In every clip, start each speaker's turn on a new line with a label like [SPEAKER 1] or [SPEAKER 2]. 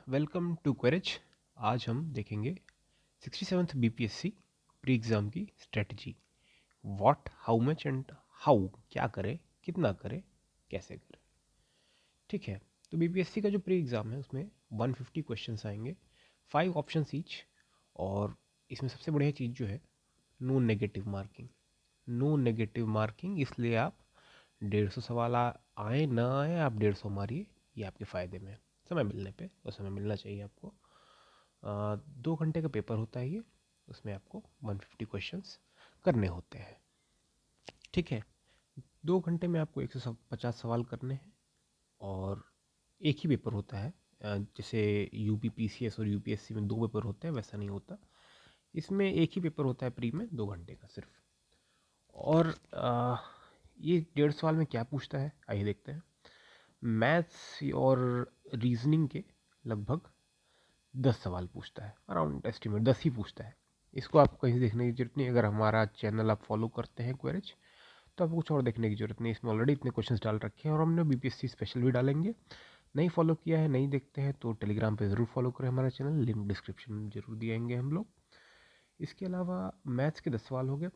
[SPEAKER 1] Welcome to क्वेरेज। आज हम देखेंगे 67th बीपीएससी प्री एग्ज़ाम की strategy. What, how much and how, क्या करें, कितना करें, कैसे करें। ठीक है, तो बीपीएससी का जो प्री एग्ज़ाम है उसमें 150 क्वेश्चंस आएंगे, 5 ऑप्शंस ईच। और इसमें सबसे बढ़िया चीज़ जो है, no negative marking. No negative marking, इसलिए आप 150 सवाल आए ना आए, आप 150 मारिए, ये आपके फ़ायदे में है। समय मिलने पे, और समय मिलना चाहिए आपको। 2 घंटे का पेपर होता है ये, उसमें आपको 150 क्वेश्चंस करने होते हैं। ठीक है, 2 घंटे में आपको 150 सवाल करने हैं, और एक ही पेपर होता है। जैसे यूपी पीसीएस और यूपीएससी में 2 पेपर होते हैं, वैसा नहीं होता। इसमें एक ही पेपर होता है प्री में, 2 घंटे का सिर्फ। और ये 150 सवाल में क्या पूछता है, आइए देखते हैं। मैथ्स और रीजनिंग के लगभग 10 सवाल पूछता है, अराउंड एस्टिमेट 10 ही पूछता है। इसको आपको कहीं से देखने की जरूरत नहीं। अगर हमारा चैनल आप फॉलो करते हैं क्वेरेज, तो आपको कुछ और देखने की जरूरत नहीं। इसमें ऑलरेडी इतने क्वेश्चंस डाल रखे हैं, और हमने बीपीएससी स्पेशल भी डालेंगे। नहीं फॉलो किया है, नहीं देखते हैं, तो टेलीग्राम पे ज़रूर फॉलो करें हमारा चैनल, लिंक डिस्क्रिप्शन में जरूर दिएंगे हम लोग। इसके अलावा मैथ्स के 10 सवाल हो गए।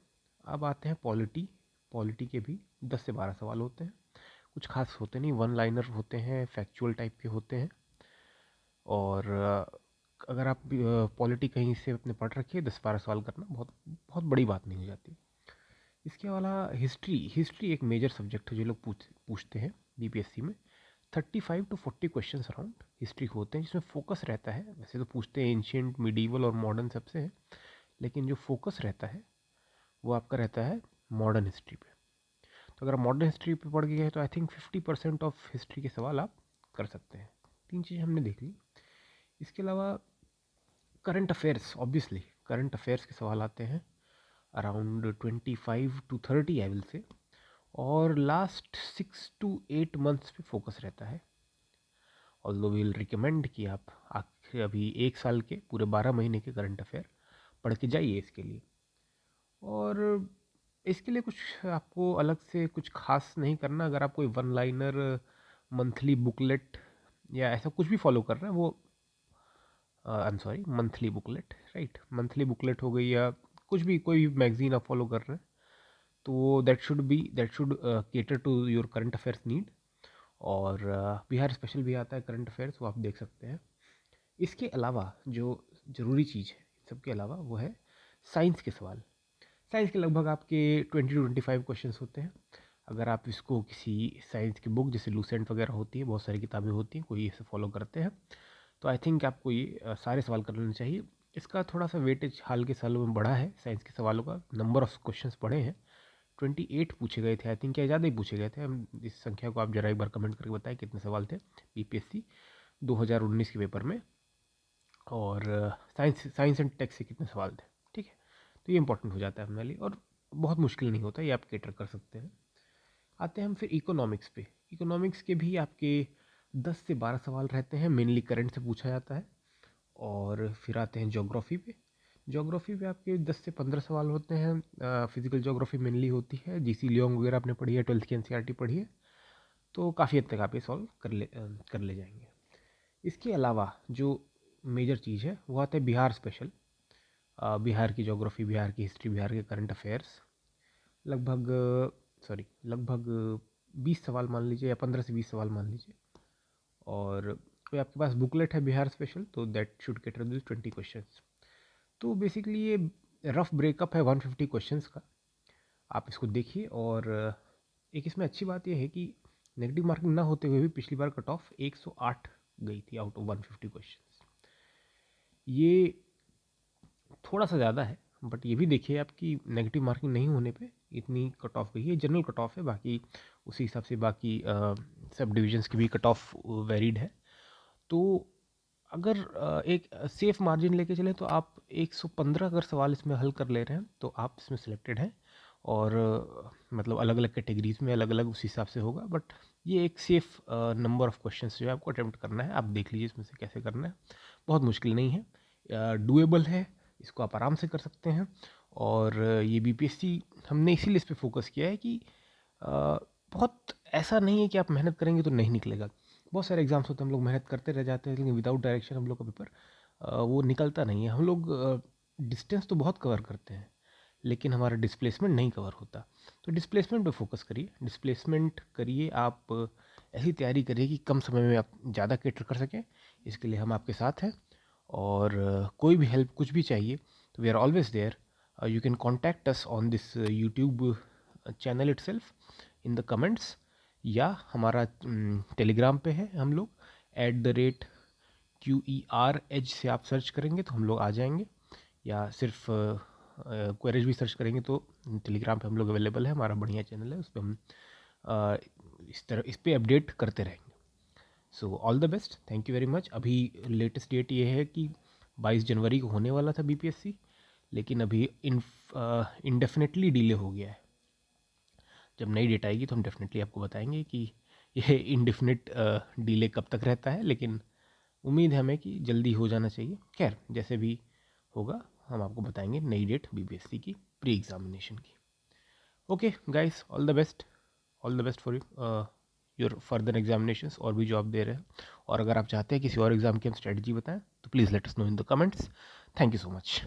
[SPEAKER 1] अब आते हैं पॉलिटी। पॉलिटी के भी 10 से 12 सवाल होते हैं। कुछ खास होते नहीं, वन लाइनर होते हैं, फैक्चुअल टाइप के होते हैं। और अगर आप पॉलिटी कहीं से अपने पढ़ रखिए, 10-12 सवाल करना बहुत बहुत बड़ी बात नहीं हो जाती। इसके अलावा हिस्ट्री। हिस्ट्री एक मेजर सब्जेक्ट है जो लोग पूछते हैं बीपीएससी में। 35 to 40 क्वेश्चन अराउंड हिस्ट्री होते हैं, जिसमें फोकस रहता है। वैसे तो पूछते हैं एंशियंट, मिडीवल और मॉडर्न सबसे है, लेकिन जो फोकस रहता है वो आपका रहता है मॉडर्न हिस्ट्री पे। तो अगर आप मॉडर्न हिस्ट्री पे पढ़ गए हैं, तो आई थिंक 50% ऑफ हिस्ट्री के सवाल आप कर सकते हैं। 3 चीज़ें हमने देख ली। इसके अलावा current affairs, obviously current affairs के सवाल आते हैं, around 25 to 30 I will say. और लास्ट 6 to 8 मंथ्स पे फोकस रहता है। ऑल्दो वी विल रिकमेंड कि आप आखिर अभी 1 साल के पूरे 12 महीने के करंट अफेयर पढ़ के जाइए इसके लिए। और इसके लिए कुछ आपको अलग से कुछ खास नहीं करना। अगर आप कोई वन लाइनर मंथली बुकलेट या ऐसा कुछ भी फॉलो कर रहे हैं, वो I am sorry, monthly booklet, right, monthly booklet हो गई, या कुछ भी, कोई भी मैगजीन आप फॉलो कर रहे हैं, तो that should cater to your current affairs need. और बिहार स्पेशल भी आता है करंट अफेयर्स, वो आप देख सकते हैं। इसके अलावा जो ज़रूरी चीज़ है इन सब के अलावा, वो है साइंस के सवाल। साइंस के लगभग आपके 20 to 25 क्वेश्चन होते हैं। अगर आप इसको किसी साइंस की बुक, जैसे लूसेंट वगैरह होती है, बहुत सारी किताबें होती हैं, कोई इसे फॉलो करते हैं, तो आई थिंक आपको ये सारे सवाल कर लेने चाहिए। इसका थोड़ा सा वेटेज हाल के सालों में बढ़ा है, साइंस के सवालों का नंबर ऑफ क्वेश्चंस बढ़े हैं। 28 पूछे गए थे आई थिंक, या ज़्यादा ही पूछे गए थे। हम इस संख्या को आप जरा एक बार कमेंट करके बताएं कितने सवाल थे बीपीएससी 2019 के पेपर में। और साइंस एंड टेक से कितने सवाल थे। ठीक है, तो ये इंपॉर्टेंट हो जाता है हमारे लिए, और बहुत मुश्किल नहीं होता, ये आप केटर कर सकते हैं। आते हैं हम फिर इकोनॉमिक्स पे। इकोनॉमिक्स के भी आपके 10 से 12 सवाल रहते हैं, मेनली करंट से पूछा जाता है। और फिर आते हैं ज्योग्राफी पे। ज्योग्राफी पे आपके 10 से 15 सवाल होते हैं। फिजिकल ज्योग्राफी मेनली होती है, जीसी लियोंग वगैरह आपने पढ़ी है, 12th की एनसीईआरटी पढ़ी है, तो काफ़ी हद तक आप ये सॉल्व कर ले जाएंगे। इसके अलावा जो मेजर चीज़ है वो आता है बिहार स्पेशल। बिहार की ज्योग्राफी, बिहार की हिस्ट्री, बिहार के करंट अफेयर्स, लगभग लगभग 20 सवाल मान लीजिए, या 15 से 20 सवाल मान लीजिए। और कोई आपके पास बुकलेट है बिहार स्पेशल, तो that should cater this 20 questions. तो बेसिकली ये रफ ब्रेकअप है 150 क्वेश्चंस का। आप इसको देखिए। और एक इसमें अच्छी बात यह है कि नेगेटिव मार्किंग ना होते हुए भी पिछली बार कट ऑफ 108 गई थी आउट ऑफ 150 क्वेश्चंस। ये थोड़ा सा ज़्यादा है, बट ये भी देखिए आपकी नेगेटिव मार्किंग नहीं होने पे इतनी कट ऑफ गई है। जनरल कट ऑफ है, बाकी उसी हिसाब से बाकी सब डिविजन्स की भी कट ऑफ वेरिड है। तो अगर एक सेफ मार्जिन लेके चले, तो आप 115 अगर सवाल इसमें हल कर ले रहे हैं, तो आप इसमें सिलेक्टेड हैं। और मतलब अलग अलग कैटेगरीज में अलग अलग उस हिसाब से होगा, बट ये एक सेफ नंबर ऑफ क्वेश्चंस जो है आपको अटेम्प्ट करना है। आप देख लीजिए इसमें से कैसे करना है, बहुत मुश्किल नहीं है, डूएबल है, इसको आप आराम से कर सकते हैं। और ये बीपीएससी हमने इसीलिए इस पर फोकस किया है कि बहुत ऐसा नहीं है कि आप मेहनत करेंगे तो नहीं निकलेगा। बहुत सारे एग्ज़ाम्स होते हैं, हम लोग मेहनत करते रह जाते हैं, लेकिन विदाउट डायरेक्शन हम लोग का पेपर वो निकलता नहीं है। हम लोग डिस्टेंस तो बहुत कवर करते हैं, लेकिन हमारा डिस्प्लेसमेंट नहीं कवर होता। तो डिस्प्लेसमेंट पे फोकस करिए, डिस्प्लेसमेंट करिए आप। ऐसी तैयारी करिए कि कम समय में आप ज़्यादा कैटर कर सकें। इसके लिए हम आपके साथ हैं, और कोई भी हेल्प कुछ भी चाहिए तो we are always there. You can contact us on this YouTube channel itself in the comments, या हमारा टेलीग्राम पे है हम लोग @QERH से आप सर्च करेंगे तो हम लोग आ जाएंगे, या सिर्फ क्वेरेज भी सर्च करेंगे तो टेलीग्राम पे हम लोग अवेलेबल है। हमारा बढ़िया चैनल है, उस पर हम इस पे अपडेट करते रहेंगे। So all the best, thank you very much. अभी लेटेस्ट डेट ये है कि 22 जनवरी को होने वाला था बीपीएससी, लेकिन अभी इंडेफिनेटली डिले हो गया है। जब नई डेट आएगी तो हम डेफिनेटली आपको बताएंगे कि यह इंडेफिनिट डिले कब तक रहता है, लेकिन उम्मीद है हमें कि जल्दी हो जाना चाहिए। खैर, जैसे भी होगा हम आपको बताएंगे नई डेट बीपीएससी की प्री एग्जामिनेशन की। Okay guys, all the best for your further examinations, और भी जो आप दे रहे हैं। और अगर आप चाहते हैं किसी और एग्ज़ाम की हम स्ट्रेटजी बताएं तो please let us know in the comments. Thank you so much.